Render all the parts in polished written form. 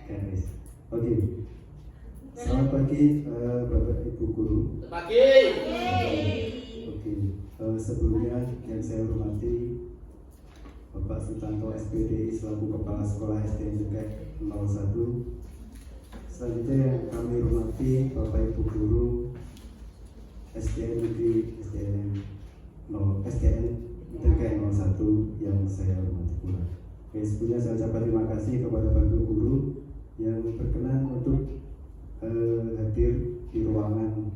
Garis. Oke. Selamat pagi Bapak Ibu Guru. Pagi. Oke. Sebelumnya yang saya hormati Bapak Sutanto SPDI selaku Kepala Sekolah SDN Negeri 01. Selanjutnya yang kami hormati Bapak Ibu Guru SDN Negeri SDN Negeri 01 yang saya hormati pula. Oke, sebelumnya saya ucapkan terima kasih kepada Bapak Ibu Guru yang berkenan untuk hadir di ruangan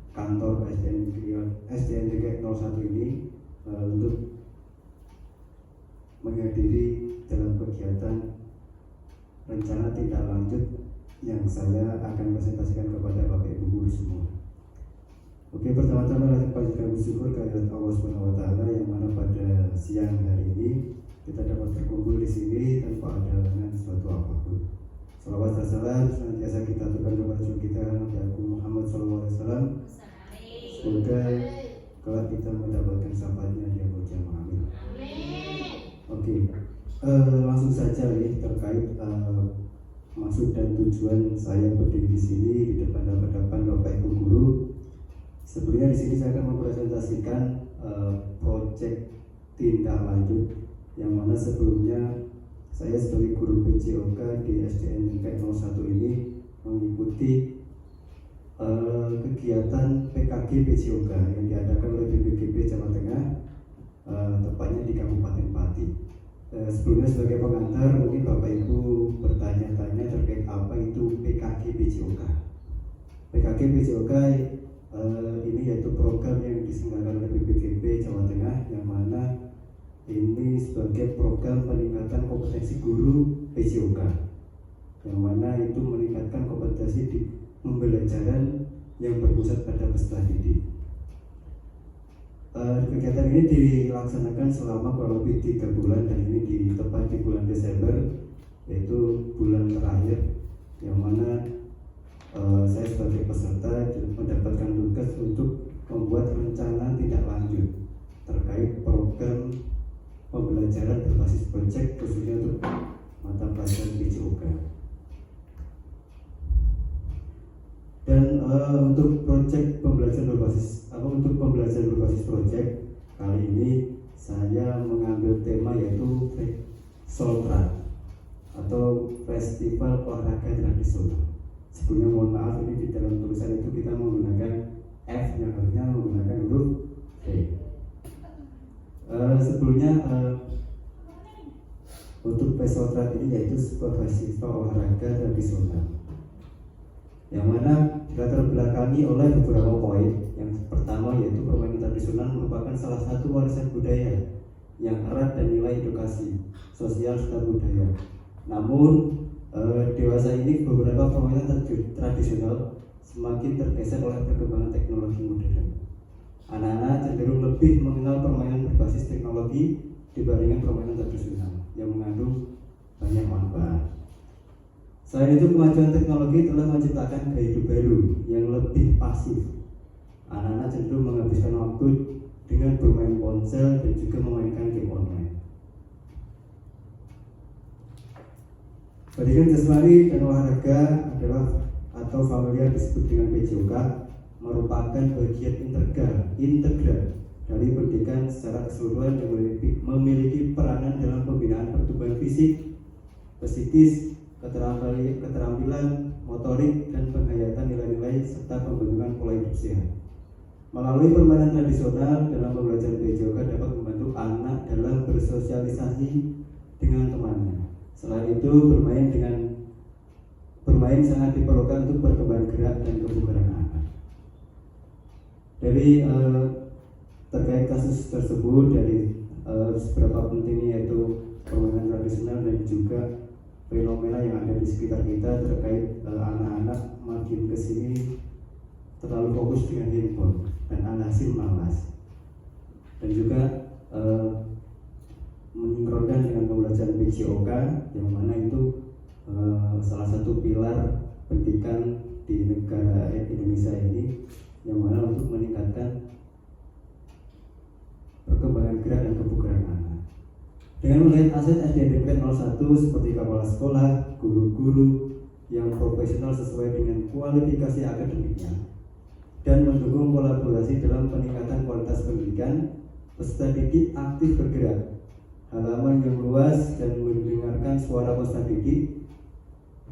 kantor SDN Negeri 01 ini untuk menghadiri dalam kegiatan rencana tindak lanjut yang saya akan presentasikan kepada Bapak Ibu Guru semua. Oke, pertama-tama saya panjatkan bersyukur kehadirat Allah Subhanahu wa taala yang mana pada siang hari ini kita dapat berkumpul di sini tanpa ada halangan suatu apapun. Salawat dan salam senantiasa kita aturkan kepada Rasul kita Nabi Agung Muhammad SAW. Semoga kelak kita mendapatkan syafaatnya di yaumul qiyamah. Amin. Oke, langsung saja nih terkait maksud dan tujuan saya berdiri di sini di depan Bapak Ibu Guru. Sebelumnya di sini saya akan mempresentasikan proyek tindak lanjut yang mana sebelumnya saya sebagai guru PJOK di SDN Negeri 01 ini mengikuti kegiatan PKG PJOK yang diadakan oleh BPGB Jawa Tengah, tepatnya di Kabupaten Pati. Sebelumnya sebagai pengantar mungkin Bapak Ibu bertanya-tanya terkait apa itu PKG PJOK. PKG PJOK ini yaitu program yang diselenggarakan oleh BPGB Jawa Tengah yang mana ini sebagai program peningkatan kompetensi guru PJOK yang mana itu meningkatkan kompetensi di pembelajaran yang berpusat pada peserta didik. Kegiatan ini dilaksanakan selama kurang lebih 3 bulan dan ini tepat di bulan Desember, yaitu bulan terakhir yang mana saya sebagai peserta mendapatkan tugas untuk membuat rencana tindak lanjut terkait program pembelajaran berbasis proyek khususnya untuk mata pelajaran PJOK. Dan untuk proyek pembelajaran berbasis proyek kali ini saya mengambil tema yaitu Soltra atau Festival Olahraga Tradisional. Sebelumnya mohon maaf, ini di dalam tulisan itu kita menggunakan F yang harusnya menggunakan huruf V. Sebelumnya untuk Soltra ini yaitu sebuah festival olahraga tradisional yang mana dilatar belakangi oleh beberapa poin. Yang pertama yaitu permainan tradisional merupakan salah satu warisan budaya yang erat dan nilai edukasi sosial serta budaya. Namun dewasa ini beberapa permainan tradisional semakin tergeser oleh perkembangan teknologi modern. Anak-anak cenderung lebih mengenal permainan berbasis teknologi dibandingkan permainan tradisional yang mengandung banyak manfaat. Selain itu, kemajuan teknologi telah menciptakan gaya hidup baru yang lebih pasif. Anak-anak cenderung menghabiskan waktu dengan bermain ponsel dan juga memainkan game online. Pendidikan jasmani dan olahraga adalah atau familiar disebut dengan PJOK merupakan bagian integral dari pendidikan secara keseluruhan yang memiliki peranan dalam pembinaan pertumbuhan fisik, psikis, keterampilan motorik dan penghayatan nilai-nilai serta pembentukan pola hidup sehat. Melalui permainan tradisional dalam pembelajaran PJOK dapat membantu anak dalam bersosialisasi dengan temannya. Selain itu, bermain sangat diperlukan untuk perkembangan gerak dan kebugaran anak. Dari terkait kasus tersebut, dari seberapa pentingnya yaitu permainan tradisional dan juga fenomena yang ada di sekitar kita terkait anak-anak makin kesini terlalu fokus dengan handphone dan alhasil malas, dan juga menyinkronkan dengan pembelajaran PJOK yang mana itu salah satu pilar pendidikan di negara Indonesia ini yang mana untuk meningkatkan perkembangan gerak dan kebugaran anak. Dengan melihat aset SDM Negeri 01 seperti kepala sekolah, guru-guru yang profesional sesuai dengan kualifikasi akademiknya, dan mendukung kolaborasi dalam peningkatan kualitas pendidikan, peserta didik aktif bergerak, halaman yang luas dan mendengarkan suara peserta didik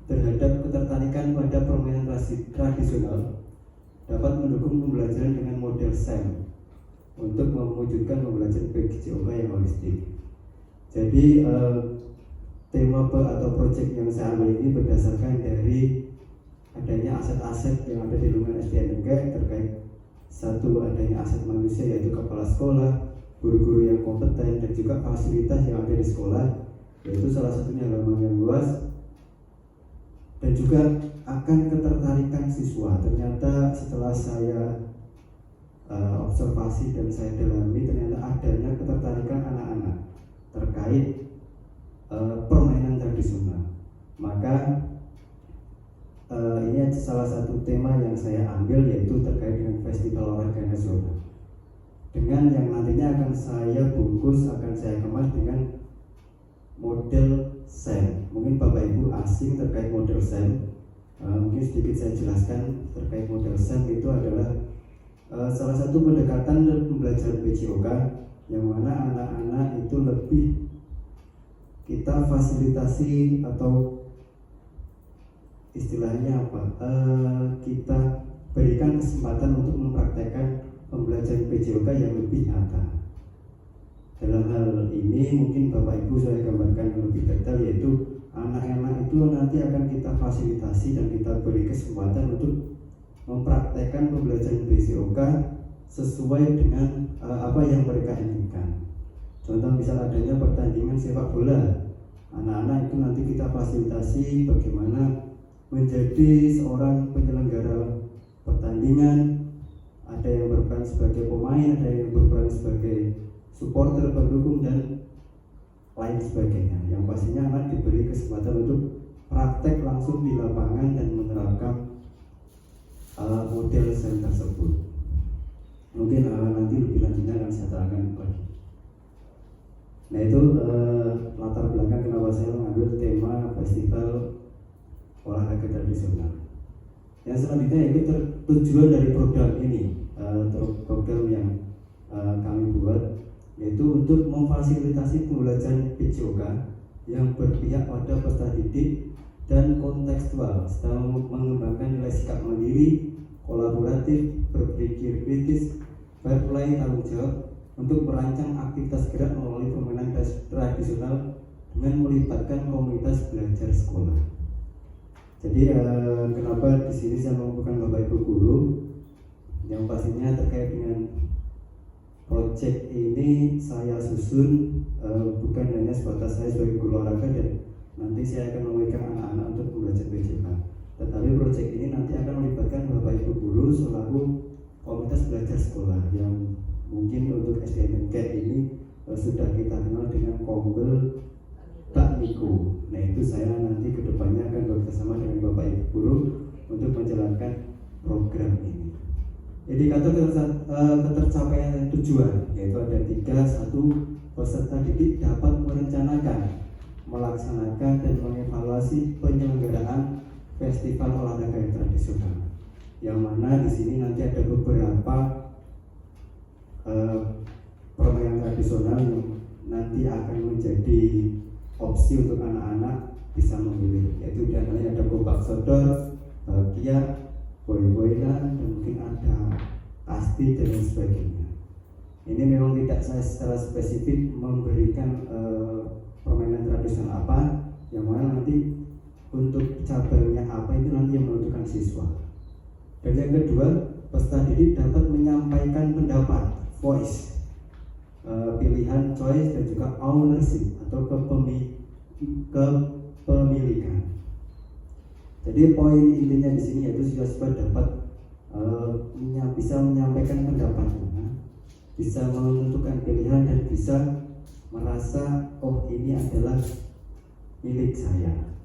terhadap ketertarikan pada permainan tradisional dapat mendukung pembelajaran dengan model SEM untuk mewujudkan pembelajaran PJOK yang holistik. Jadi tema atau proyek yang saya ambil ini berdasarkan dari adanya aset-aset yang ada di lingkungan SDN Negeri terkait satu adanya aset manusia yaitu kepala sekolah, guru-guru yang kompeten, dan juga fasilitas yang ada di sekolah, yaitu salah satunya halaman yang luas, dan juga akan ketertarikan siswa. Ternyata setelah saya observasi dan saya dalami, ternyata adanya ketertarikan anak-anak terkait permainan tradisional. Maka ini salah satu tema yang saya ambil, yaitu terkait dengan Festival Olahraga Nasional, dengan yang nantinya akan saya bungkus, akan saya kemas dengan model SEM. Mungkin Bapak Ibu asing terkait model SEM, mungkin sedikit saya jelaskan terkait model SEM. Itu adalah salah satu pendekatan pembelajaran PJOK yang mana anak-anak itu lebih kita fasilitasi, atau istilahnya apa, kita berikan kesempatan untuk mempraktekkan pembelajaran PJOK yang lebih nyata. Dalam hal ini mungkin Bapak Ibu saya gambarkan lebih detail, yaitu anak-anak itu nanti akan kita fasilitasi dan kita beri kesempatan untuk mempraktekkan pembelajaran PJOK sesuai dengan apa yang mereka inginkan. Contoh misal adanya pertandingan sepak bola, anak-anak itu nanti kita fasilitasi bagaimana menjadi seorang penyelenggara pertandingan. Ada yang berperan sebagai pemain, ada yang berperan sebagai supporter, pendukung, dan lain sebagainya. Yang pastinya anak diberi kesempatan untuk praktek langsung di lapangan dan menerapkan model SEM tersebut. Mungkin nanti lebih lanjutnya akan saya terangkan lagi. Nah itu latar belakang kenapa saya mengambil tema Festival Olahraga Tradisional. Yang selanjutnya itu tujuan dari program ini, program yang kami buat, yaitu untuk memfasilitasi pembelajaran PJOK yang berpihak pada peserta didik dan kontekstual, serta mengembangkan nilai sikap mandiri, kolaboratif, berpikir kritis, fair play, tanggung jawab, untuk merancang aktivitas gerak melalui permainan tradisional dengan melibatkan komunitas belajar sekolah. Jadi kenapa di sini saya mengumpulkan Bapak Ibu guru, yang pastinya terkait dengan proyek ini saya susun bukan hanya sebatas saya sebagai guru olahraga dan nanti saya akan memberikan anak-anak untuk belajar PJOK, tetapi proyek ini nanti akan melibatkan Bapak Ibu guru selaku komunitas belajar sekolah, yang mungkin untuk SDN ini sudah kita kenal dengan Kombel Pak Niku. Nah itu saya nanti kedepannya akan bekerjasama dengan Bapak Ibu guru untuk menjalankan program ini. Indikator ketercapaian tujuan yaitu ada 3. 1. Peserta didik dapat merencanakan, melaksanakan, dan mengevaluasi penyelenggaraan festival olahraga tradisional. Yang mana di sini nanti ada beberapa permainan tradisional yang nanti akan menjadi opsi untuk anak-anak bisa memilih, yaitu diantaranya ada gobak sodor, bahagia, boy-boyan, dan mungkin ada kasti dan lain sebagainya. Ini memang tidak saya secara spesifik memberikan permainan tradisional apa, yang mana nanti untuk cabangnya apa itu nanti yang menentukan siswa. Dan yang kedua, peserta didik dapat menyampaikan pendapat, voice, pilihan, choice, dan juga ownership atau kepemilikan. Jadi poin intinya di sini yaitu siswa dapat bisa menyampaikan pendapatnya, bisa menentukan pilihan, dan bisa merasa oh ini adalah milik saya.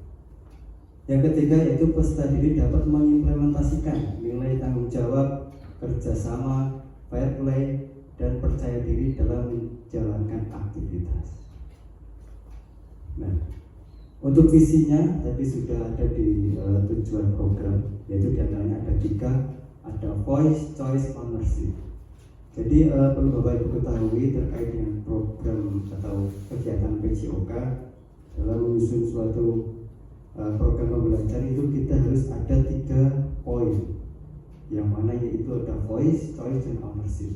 Yang ketiga yaitu peserta didik dapat mengimplementasikan nilai tanggung jawab, kerjasama, fair play, dan percaya diri dalam menjalankan aktivitas. Nah, untuk visinya tadi sudah ada di tujuan program, yaitu diantaranya ada 3, ada voice, choice, ownership. Jadi perlu Bapak Ibu ketahui terkait dengan program atau kegiatan PJOK dalam menyusun suatu program pembelajaran itu kita harus ada 3 poin, yang mana yaitu ada voice, choice, dan ownership.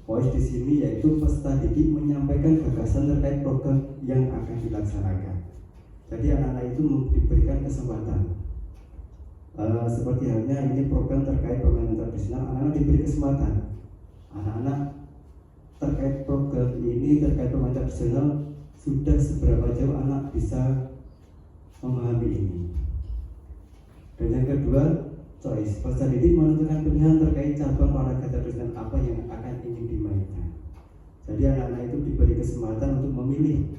Voice di sini yaitu peserta didik menyampaikan gagasan terkait program yang akan dilaksanakan. Jadi anak-anak itu diberikan kesempatan. Seperti halnya ini program terkait permainan tradisional, anak-anak diberi kesempatan. Anak-anak terkait program ini, terkait permainan tradisional, sudah seberapa jauh anak bisa memahami ini. Dan yang kedua, choice. Peserta didik menentukan pilihan terkait cabang olahraga tradisional apa yang akan ingin dimainkan. Jadi anak-anak itu diberi kesempatan untuk memilih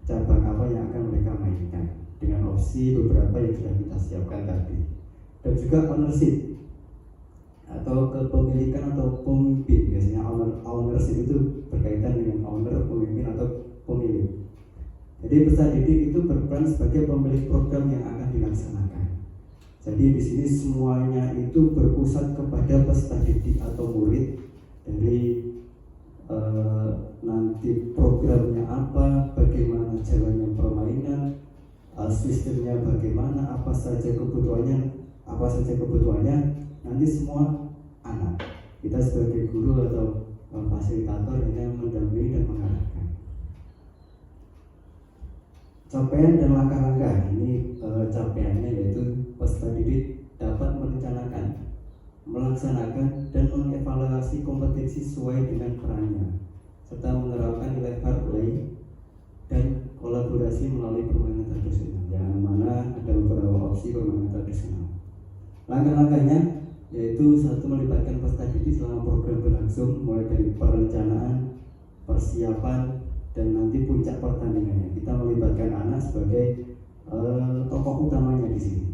cabang apa yang akan mereka mainkan dengan opsi beberapa yang sudah kita siapkan tadi. Dan juga ownership atau kepemilikan atau pemimpin. Biasanya ownership itu berkaitan dengan owner, pemimpin atau pemilik. Jadi peserta didik itu berperan sebagai pemilik program yang akan dilaksanakan. Jadi di sini semuanya itu berpusat kepada peserta didik atau murid. Dari nanti programnya apa, bagaimana jalannya permainan, sistemnya bagaimana, apa saja kebutuhannya, nanti semua anak. Kita sebagai guru atau fasilitator hanya mendampingi dan mengarahkan. Capaian dan langkah-langkah ini capaiannya yaitu peserta didik dapat merencanakan, melaksanakan, dan mengevaluasi kompetensi sesuai dengan perannya, serta menerapkan nilai fair play dan kolaborasi melalui permainan tradisional, yang mana ada beberapa opsi permainan tradisional. Langkah-langkahnya yaitu 1. Melibatkan peserta didik selama program berlangsung, mulai dari perencanaan, persiapan, dan nanti puncak pertandingannya. Kita melibatkan anak sebagai tokoh utamanya di sini.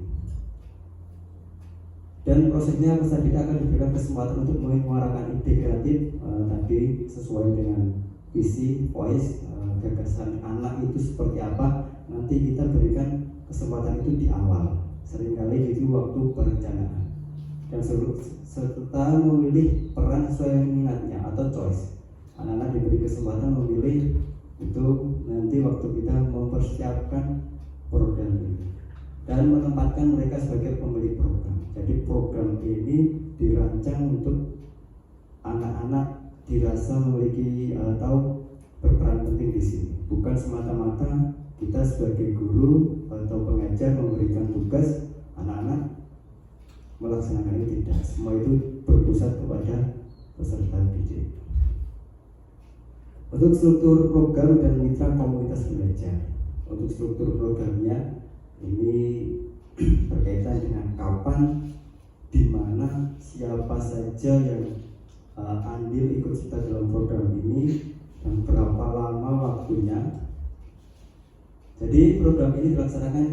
Dan prosesnya peserta didik akan diberikan kesempatan untuk menyuarakan ide kreatif tadi sesuai dengan visi, voice, gagasan anak itu seperti apa. Nanti kita berikan kesempatan itu di awal, seringkali itu waktu perencanaan. Dan serta memilih peran sesuai minatnya atau choice. Anak-anak diberi kesempatan memilih itu nanti waktu kita mempersiapkan program ini dan menempatkan mereka sebagai pemilik program. Jadi program ini dirancang untuk anak-anak dirasa memiliki atau berperan penting di sini. Bukan semata-mata kita sebagai guru atau pengajar memberikan tugas anak-anak melaksanakan ini, tidak. Semua itu berpusat kepada peserta didik. Untuk struktur program dan mitra komunitas belajar. Untuk struktur programnya ini berkaitan dengan kapan, di mana, siapa saja yang andil ikut serta dalam program ini, dan berapa lama waktunya. Jadi program ini dilaksanakan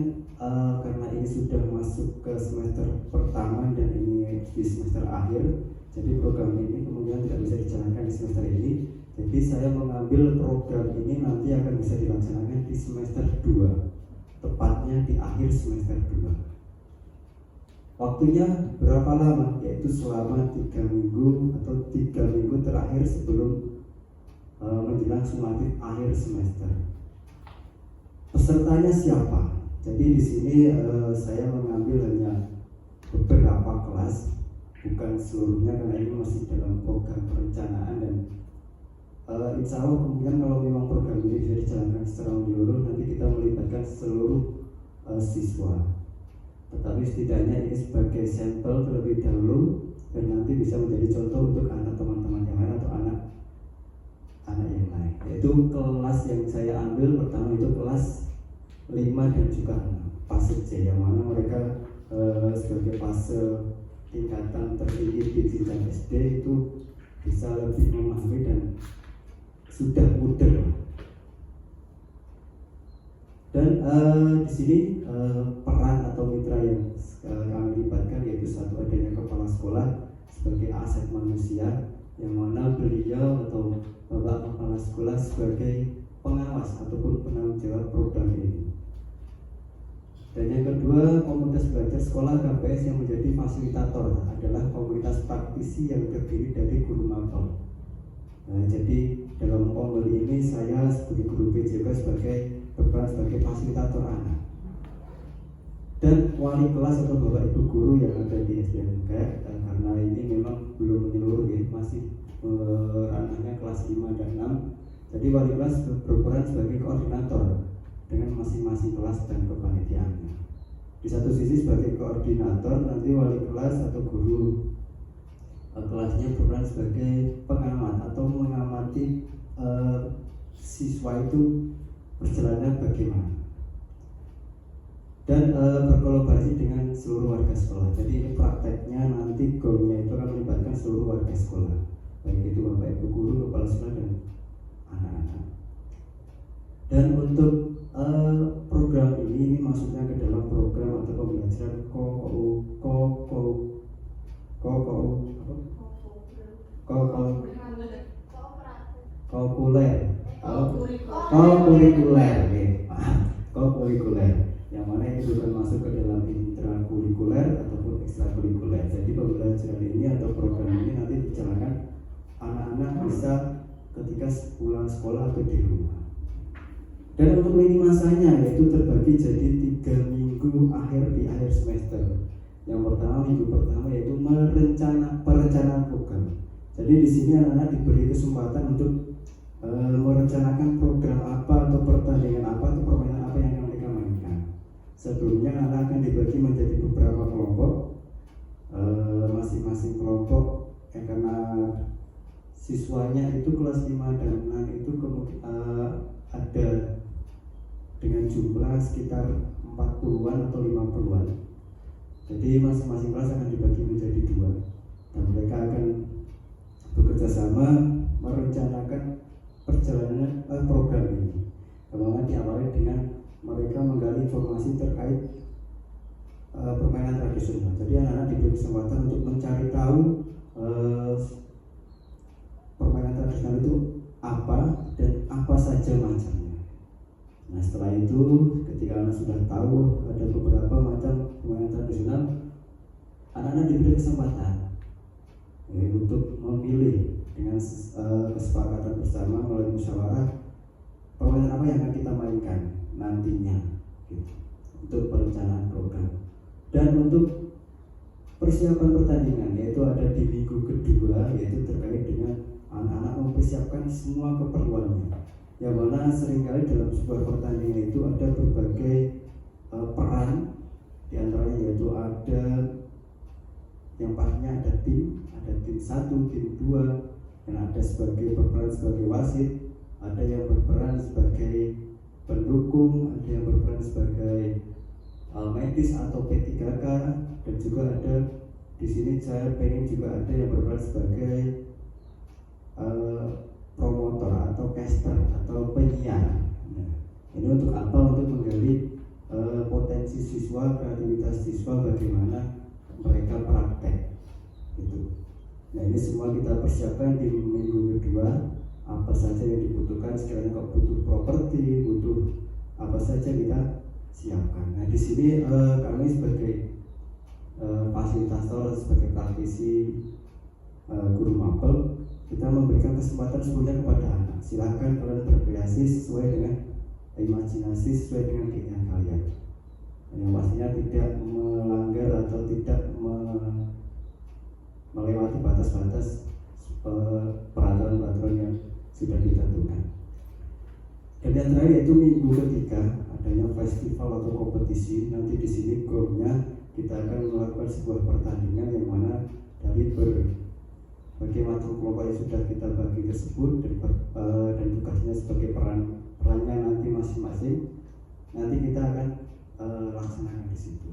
karena ini sudah masuk ke semester pertama dan ini di semester akhir. Jadi program ini kemudian tidak bisa dijalankan di semester ini. Jadi saya mengambil program ini nanti akan bisa dilaksanakan di semester 2, tepatnya di akhir semester 2. Waktunya berapa lama? Yaitu selama 3 minggu atau 3 minggu terakhir sebelum menjelang sumatif akhir semester. Pesertanya siapa? Jadi di sini saya mengambil hanya beberapa kelas, bukan seluruhnya karena ini masih dalam program perencanaan. Dan insya Allah kemudian kalau memang program ini bisa dijalankan secara menyeluruh, nanti kita melibatkan seluruh siswa. Tetapi setidaknya ini sebagai sampel terlebih dahulu, dan nanti bisa menjadi contoh untuk anak teman-teman yang lain atau anak yang lain. Yaitu kelas yang saya ambil pertama itu kelas 5 dan juga 6, fase C, yang mana mereka sebagai fase tingkatan tertinggi di jenjang SD itu bisa lebih memahami dan sudah mudah. Dan di sini peran atau mitra yang kami libatkan yaitu 1 adanya kepala sekolah sebagai aset manusia, yang mana beliau atau bapak kepala sekolah sebagai pengawas ataupun penanggung jawab program ini. Dan yang kedua, komunitas belajar sekolah KPS yang menjadi fasilitator adalah komunitas praktisi yang terdiri dari guru mapel. Nah, jadi dalam momen ini saya sebagai guru PJK berperan sebagai fasilitator anak. Dan wali kelas atau bapak ibu guru yang ada di SDMK, karena ini memang belum menyeluruh ya, masih ranahnya kelas 5 dan 6. Jadi wali kelas berperan sebagai koordinator dengan masing-masing kelas dan kepanitiaannya. Di satu sisi sebagai koordinator, nanti wali kelas atau guru kelasnya berperan sebagai pengamat atau mengamati siswa itu perjalanannya bagaimana, dan berkolaborasi dengan seluruh warga sekolah. Jadi ini prakteknya nanti gongnya itu akan melibatkan seluruh warga sekolah, baik itu bapak ibu guru, kepala sekolah dan anak-anak. Dan untuk program ini masuknya ke dalam program atau pembelajaran kurikuler, yang mana ini bukan masuk ke dalam intrakurikuler ataupun ekstrakurikuler. Jadi pembelajaran ini atau program ini nanti dijalankan anak-anak bisa ketika pulang sekolah atau di rumah. Dan untuk lini masanya yaitu terbagi jadi 3 minggu di akhir semester. Yang pertama, minggu pertama yaitu perencanaan program. Jadi di sini anak-anak diberi kesempatan untuk merencanakan program apa atau pertandingan apa atau permainan apa yang akan mereka mainkan. Sebelumnya anak akan dibagi menjadi beberapa kelompok, masing-masing kelompok karena siswanya itu kelas 5 dan 6 itu ada dengan jumlah sekitar 40-an atau 50-an. Jadi masing-masing kelas akan dibagi menjadi 2 dan mereka akan bekerja sama merencanakan perjalanan program ini. Kemudian diawali dengan mereka menggali informasi terkait permainan tradisional. Jadi anak-anak diberi kesempatan untuk mencari tahu permainan tradisional itu apa dan apa saja macamnya. Nah, setelah itu ketika anak sudah tahu ada beberapa macam permainan tradisional, anak-anak diberi kesempatan untuk memilih dengan kesepakatan bersama melalui musyawarah permainan apa yang akan kita mainkan nantinya gitu, untuk perencanaan program. Dan untuk persiapan pertandingan yaitu ada di minggu kedua, yaitu terkait dengan anak-anak mempersiapkan semua keperluannya, yang mana seringkali dalam sebuah pertandingan itu ada berbagai peran, diantaranya yaitu ada yang pastinya ada tim 1, tim 2, dan ada berperan sebagai wasit, ada yang berperan sebagai pendukung, ada yang berperan sebagai medis atau P3K, dan juga ada di sini saya pengen juga ada yang berperan sebagai promotor atau caster atau penyiar. Nah, ini untuk apa? Untuk menggali potensi siswa, kreativitas siswa, bagaimana mereka praktek gitu. Nah, ini semua kita persiapkan di minggu kedua. Apa saja yang dibutuhkan, sekiranya kalau butuh properti, butuh apa saja kita siapkan. Nah, di sini kami sebagai fasilitator, sebagai praktisi guru mapel, kita memberikan kesempatan semuanya kepada anak. Silahkan kalian berkreasi sesuai dengan imajinasi, sesuai dengan keinginan kalian. Yang pastinya tidak melanggar atau tidak melewati batas-batas peraturan-peraturan yang sudah ditentukan. Dan yang terakhir yaitu minggu ketiga adanya festival atau kompetisi. Nanti di sini goalnya kita akan melakukan sebuah pertandingan yang mana dari berbagai macam kelompok yang sudah kita bagi tersebut dan tugasnya sebagai perannya nanti masing-masing. Nanti kita akan laksanakan di situ.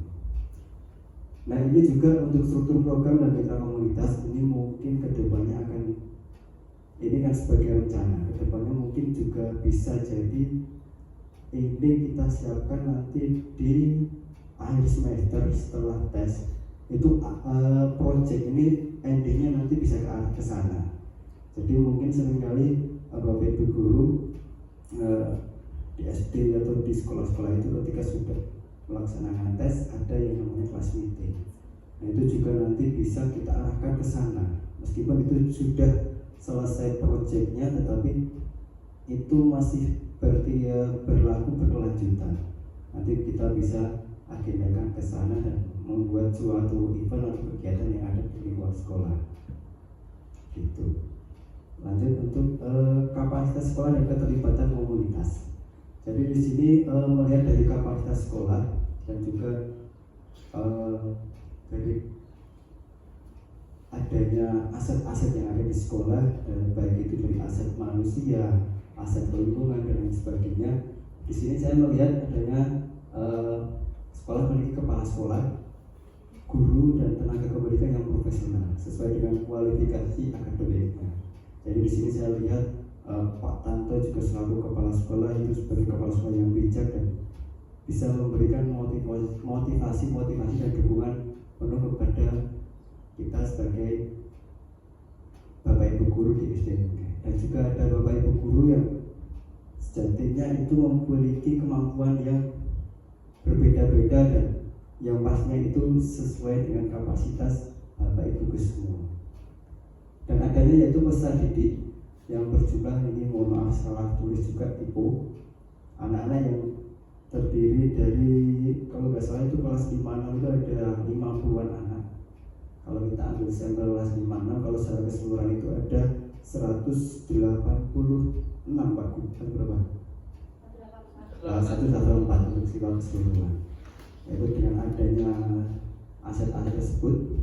Nah, ini juga untuk struktur program dan mitra komunitas ini mungkin kedepannya akan, ini kan sebagai rencana, kedepannya mungkin juga bisa jadi ini kita siapkan nanti di akhir semester setelah tes itu project ini endingnya nanti bisa ke arah ke sana. Jadi mungkin seringkali Bapak Ibu guru di SD atau di sekolah-sekolah itu ketika sudah melaksanakan tes ada yang namanya class meeting. Nah itu juga nanti bisa kita arahkan ke sana. Meskipun itu sudah selesai proyeknya, tetapi itu masih berlaku berkelanjutan. Nanti kita bisa agendakan ke sana dan membuat suatu event atau kegiatan yang ada di luar sekolah. Gitu. Lanjut untuk kapasitas sekolah dan keterlibatan komunitas. Jadi di sini melihat dari kapasitas sekolah dan juga dari adanya aset-aset yang ada di sekolah, dan baik itu dari aset manusia, aset lingkungan dan lain sebagainya. Di sini saya melihat adanya sekolah memiliki kepala sekolah, guru dan tenaga kependidikan yang profesional sesuai dengan kualifikasi akademiknya. Jadi di sini saya lihat Pak Tanto juga selaku kepala sekolah itu sebagai kepala sekolah yang bijak dan bisa memberikan motivasi dan dukungan penuh kepada kita sebagai Bapak Ibu guru di SDMK. Dan juga ada Bapak Ibu guru yang sejatinya itu memiliki kemampuan yang berbeda-beda dan yang pastinya itu sesuai dengan kapasitas Bapak Ibu semua. Dan adanya yaitu peserta didik yang berjumlah ini, mohon maaf salah tulis juga tipu, anak-anak yang terdiri dari, kalau nggak salah itu kelas 5-6 itu ada 50-an anak. Kalau kita ambil sampel kelas 5-6, kalau secara keseluruhan itu ada 186 Pak Guru, berapa? 184 untuk secara keseluruhan. Yaitu dengan adanya aset-aset tersebut,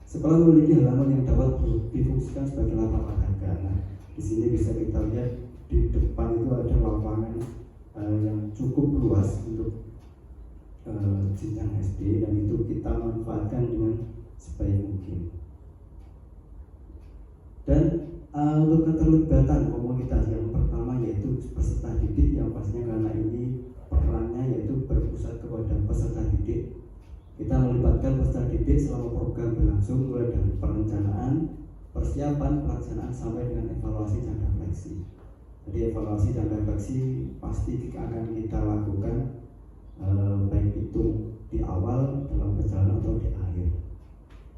sekolah memiliki halaman yang dapat difungsikan sebagai lapangan olahraga. Nah, di sini bisa kita lihat di depan itu ada lapangan yang cukup luas untuk jenjang SD, dan itu kita manfaatkan dengan sebaik mungkin. Dan untuk keterlibatan komunitas yang pertama yaitu peserta didik, yang pastinya karena ini perannya yaitu berpusat kepada peserta didik. Kita melibatkan peserta didik selama program berlangsung, mulai dari perencanaan, persiapan, pelaksanaan sampai dengan evaluasi dan refleksi. Jadi evaluasi dan refleksi pasti akan kita lakukan baik itu di awal, dalam perjalanan atau di akhir.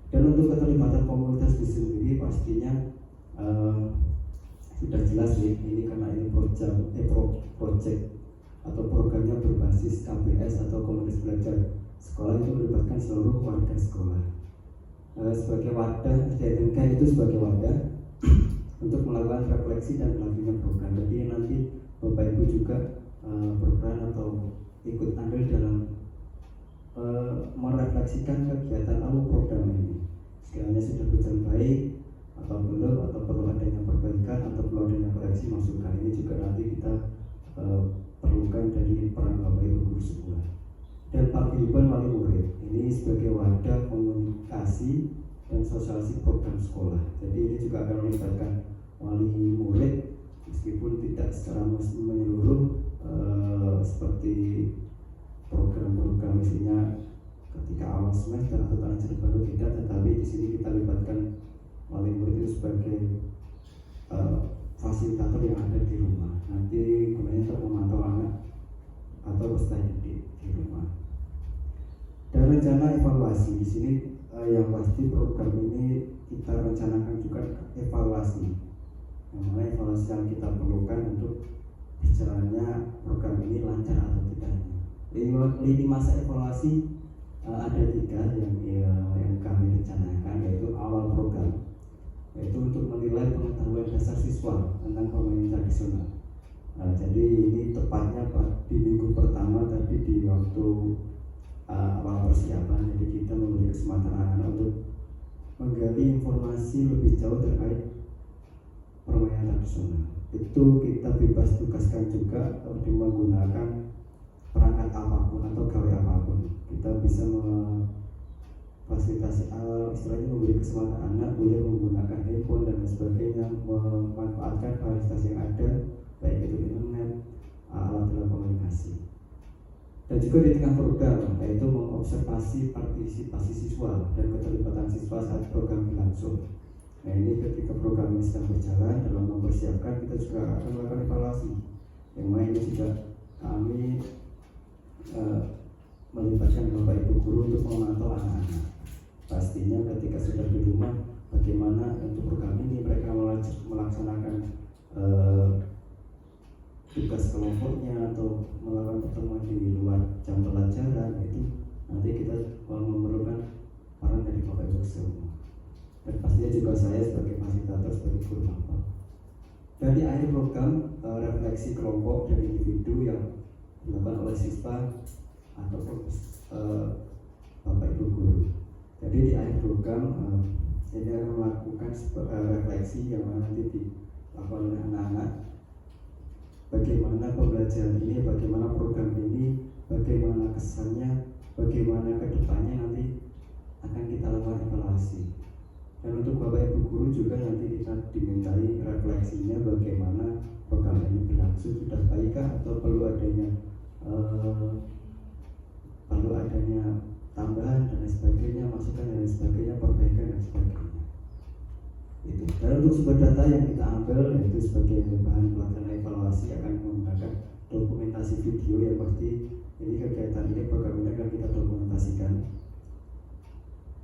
Dan untuk keterlibatan komunitas itu sendiri pastinya sudah jelas ini karena ini project atau programnya berbasis KBS atau komunitas belajar sekolah, itu melibatkan seluruh warga sekolah. Sebagai wadah, SDMK itu sebagai wadah untuk melakukan refleksi dan melakukan program. Jadi nanti Bapak Ibu juga berperan atau ikut andil dalam merefleksikan kegiatan atau program ini. Sekiranya sudah berjalan baik atau belum, atau perlu adanya perbaikan atau perlu adanya koreksi, masukan ini juga nanti kita perlukan dari peran Bapak Ibu guru semua. Dan paguyuban wali murid ini sebagai wadah komunikasi dan sosialisasi program sekolah. Jadi ini juga akan melibatkan wali murid meskipun tidak secara menyeluruh seperti program-program isinya ketika awal semester atau tahun ajaran baru, tidak, tetapi di sini kita libatkan wali murid itu sebagai fasilitator yang ada di rumah. Nanti gunanya untuk memantau anak atau peserta didik di rumah. Dan rencana evaluasi di sini yang pasti program ini kita rencanakan juga evaluasi. Yang mana evaluasi yang kita perlukan untuk berjalannya program ini lancar atau tidaknya. Lini masa evaluasi ada 3 yang kami rencanakan, yaitu awal program, yaitu untuk menilai pengetahuan dasar siswa tentang permainan tradisional. Jadi ini tepatnya di minggu pertama tadi di waktu awal persiapan. Jadi kita memberi kesempatan anak-anak untuk menggali informasi lebih jauh terkait permainan tradisional. Itu kita bebas tugaskan juga untuk menggunakan perangkat apapun atau gawe apapun. Kita bisa memfasilitasi istilahnya memberi kesempatan anak boleh menggunakan handphone dan sebagainya, memanfaatkan fasilitas yang ada baik itu internet, alat komunikasi. Dan juga di tengah program yaitu mengobservasi partisipasi siswa dan keterlibatan siswa saat program berlangsung. Nah ini ketika program ini sedang berjalan dalam mempersiapkan, kita juga akan melakukan evaluasi. yang mana ini juga kami melibatkan Bapak Ibu guru untuk memantau anak-anak. Pastinya ketika sudah di rumah, bagaimana untuk program ini mereka melaksanakan tugas kelompoknya atau melakukan pertemuan di luar jam pelajaran, itu nanti kita memerlukan peran dari Bapak Ibu semua. Dan pastinya juga saya sebagai fasilitator, sebagai guru mapel. Dan di akhir program refleksi kelompok dan individu yang dilakukan oleh siswa ataupun Bapak Ibu guru. Jadi di akhir program ini akan melakukan refleksi yang mana nanti dilakukan oleh anak-anak. Bagaimana pembelajaran ini, bagaimana program ini, bagaimana kesannya, bagaimana kedepannya nanti akan kita lakukan evaluasi. Dan untuk Bapak Ibu guru juga nanti kita dimintai refleksinya bagaimana program ini berlangsung, sudah baikkah atau perlu adanya tambahan dan lain sebagainya, masukan dan lain sebagainya, perbaikan dan sebagainya. Itu. Dan untuk sumber data yang kita ambil yaitu sebagai bahan pelaksanaan evaluasi akan menggunakan dokumentasi video yang pasti ini kegiatan ini program ini akan kita dokumentasikan.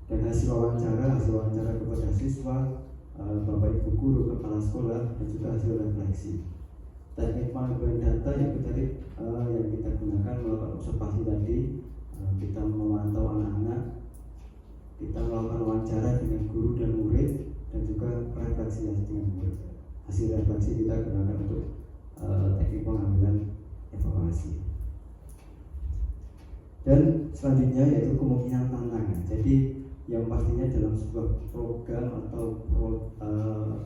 Dan hasil wawancara kepada siswa, Bapak Ibu guru, kepala sekolah, dan juga hasil refleksi. Teknik pengambilan data yang kita gunakan melakukan observasi tadi, kita memantau anak-anak, kita melakukan wawancara dengan guru dan murid, dan juga refleksi dengan murid. Hasil refleksi kita gunakan untuk teknik pengambilan evaluasi. Dan selanjutnya yaitu kemungkinan tantangan. Jadi yang pastinya dalam sebuah program atau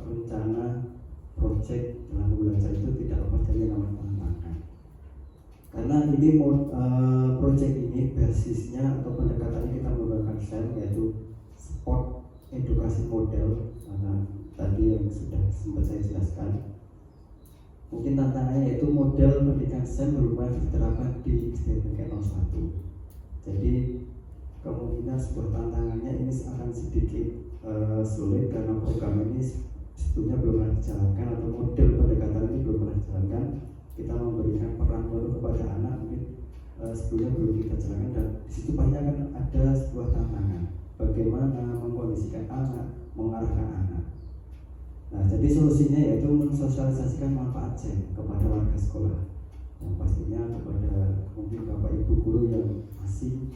rencana proyek dalam belajar itu tidak lepas dari yang namanya tantangan. Karena ini proyek ini basisnya atau pendekatannya kita menggunakan SEM, yaitu sport edukasi model. Karena tadi yang sudah sempat saya jelaskan, mungkin tantangannya yaitu model pendidikan SEM belum mulai diterapkan di SDPK 01. Jadi kemungkinan sebuah tantangannya ini akan sedikit sulit karena program ini sebetulnya belum pernah dijalankan atau model pendekatan ini belum pernah dijalankan. Kita memberikan peran baru kepada anak mungkin sebelumnya belum kita jalankan, dan disitu pasti akan ada sebuah tantangan bagaimana mengkondisikan anak, mengarahkan anak. Nah, jadi solusinya yaitu mensosialisasikan manfaat SEM kepada warga sekolah, yang pastinya kepada mungkin Bapak Ibu guru yang masih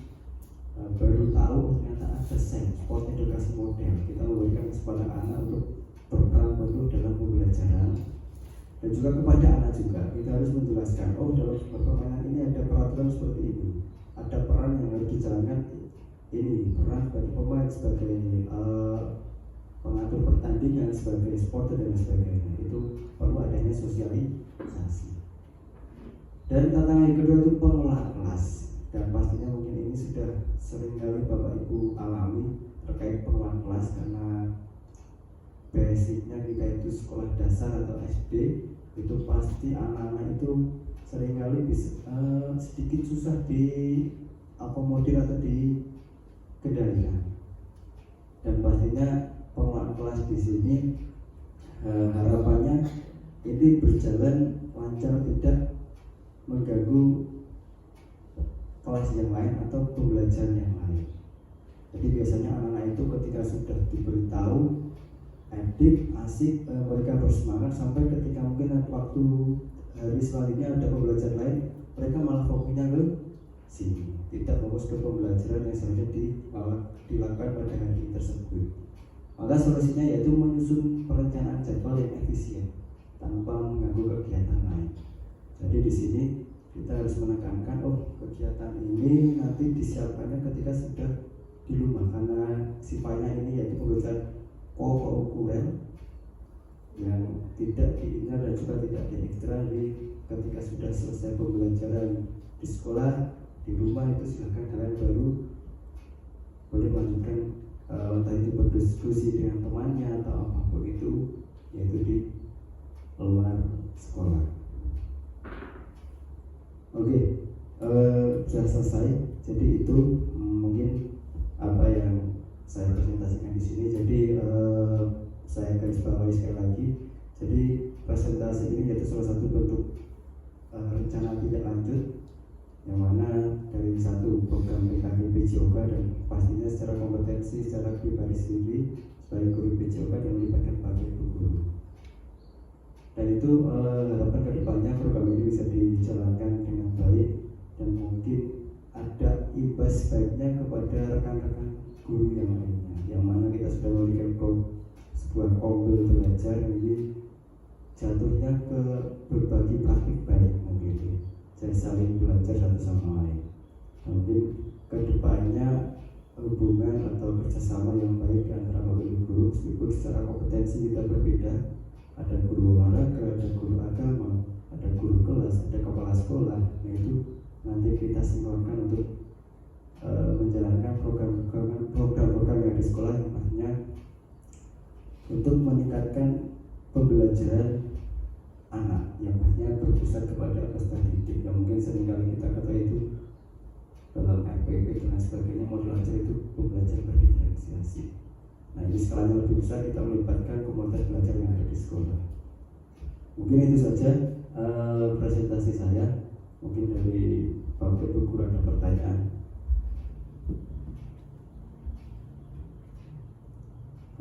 baru tahu ternyata ada SEM, sport edukasi model. Kita memberikan kesempatan anak untuk berperan penuh dalam pembelajaran, dan juga kepada anak juga kita harus menjelaskan, oh dalam permainan ini ada peraturan seperti ini, ada peran yang harus dijalankan ini, peran sebagai pemain, sebagai pengatur pertandingan, sebagai supporter dan sebagainya. Itu perlu adanya sosialisasi. Dan tantangan yang kedua itu pengelolaan kelas, dan pastinya mungkin ini sudah sering kali Bapak Ibu alami terkait pengelolaan kelas, karena basicnya kita itu sekolah dasar atau SD, itu pasti anak-anak itu seringkali sedikit susah diakomodir atau dikendalikan. Dan pastinya pengelolaan kelas di sini harapannya ini berjalan lancar, tidak mengganggu kelas yang lain atau pembelajaran yang lain. Jadi biasanya anak-anak itu ketika sudah diberitahu edik, asik, mereka bersemangat, sampai ketika mungkin waktu hari selanjutnya ada pembelajaran lain, mereka malah fokusnya ke sini, tidak fokus ke pembelajaran yang seharusnya dilakukan pada hari tersebut. Maka solusinya yaitu menyusun perencanaan jadwal yang efisien tanpa mengganggu kegiatan lain. Jadi di sini kita harus menekankan, oh kegiatan ini nanti disiapkannya ketika sudah di rumah, karena sifatnya ini yaitu pembelajaran co-curricular yang tidak diingat dan juga tidak diekstra. Ketika sudah selesai pembelajaran di sekolah, di rumah itu silakan kalian baru boleh melanjutkan entah itu berdiskusi dengan temannya atau apapun itu, yaitu di luar sekolah. Oke, sudah selesai. Jadi itu mungkin apa yang saya presentasikan di sini. Jadi saya garis bawahi sekali lagi. Jadi presentasi ini yaitu salah satu bentuk rencana tindak lanjut yang mana dari satu program PKG PJOK dan pastinya secara kompetensi, secara pribadi sendiri sebagai guru PJOK yang melibatkan Bapak Ibu guru. Dan itu harapan kedepannya program ini bisa dijalankan dengan baik dan mungkin ada imbas baiknya kepada rekan-rekan guru yang lainnya, yang mana kita sudah memberikan sebuah kompil belajar ini jatuhnya ke berbagi praktik baik mungkin, jadi saling belajar satu sama lain. Mungkin kedepannya hubungan atau kerjasama yang baik antara Bapak Ibu guru, meskipun secara kompetensi kita berbeda, ada guru olahraga, ada guru agama, ada guru kelas, ada kepala sekolah, yaitu nanti kita sinkronkan untuk menjalankan program-program yang di sekolah, yang artinya untuk meningkatkan pembelajaran anak, yang artinya berpusat kepada peserta didik, yang mungkin seringkali kita kata itu dalam RPP dan sebagainya, modul ajar itu pembelajaran berdiferensiasi. Nah, ini skalanya lebih besar, kita melibatkan komunitas belajar yang ada di sekolah. Mungkin itu saja presentasi saya. Mungkin dari Bapak Ibu guru ada pertanyaan.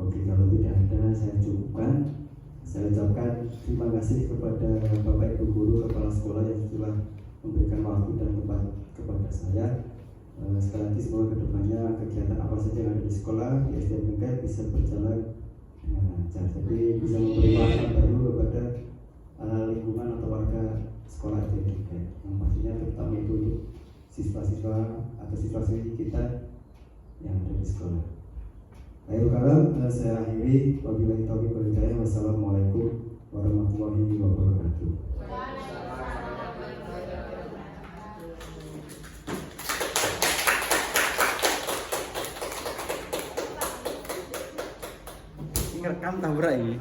Oke, kalau tidak ada saya cukupkan. Saya ucapkan terima kasih kepada Bapak Ibu guru, kepala sekolah yang telah memberikan waktu dan tempat kepada saya. Sekali lagi semoga kedepannya kegiatan apa saja yang ada di sekolah di SDN Bengkai bisa berjalan dengan lancar. Jadi bisa memberi manfaat baru kepada lingkungan atau warga sekolah SDN Bengkai. Yang pastinya terutama itu untuk siswa-siswa atau siswa-siswi kita yang ada di sekolah. Akhirul kalam, saya akhiri. Wabillahi taufiq wal hidayah. Wassalamualaikum warahmatullahi wabarakatuh. Ngerekam tambah ini.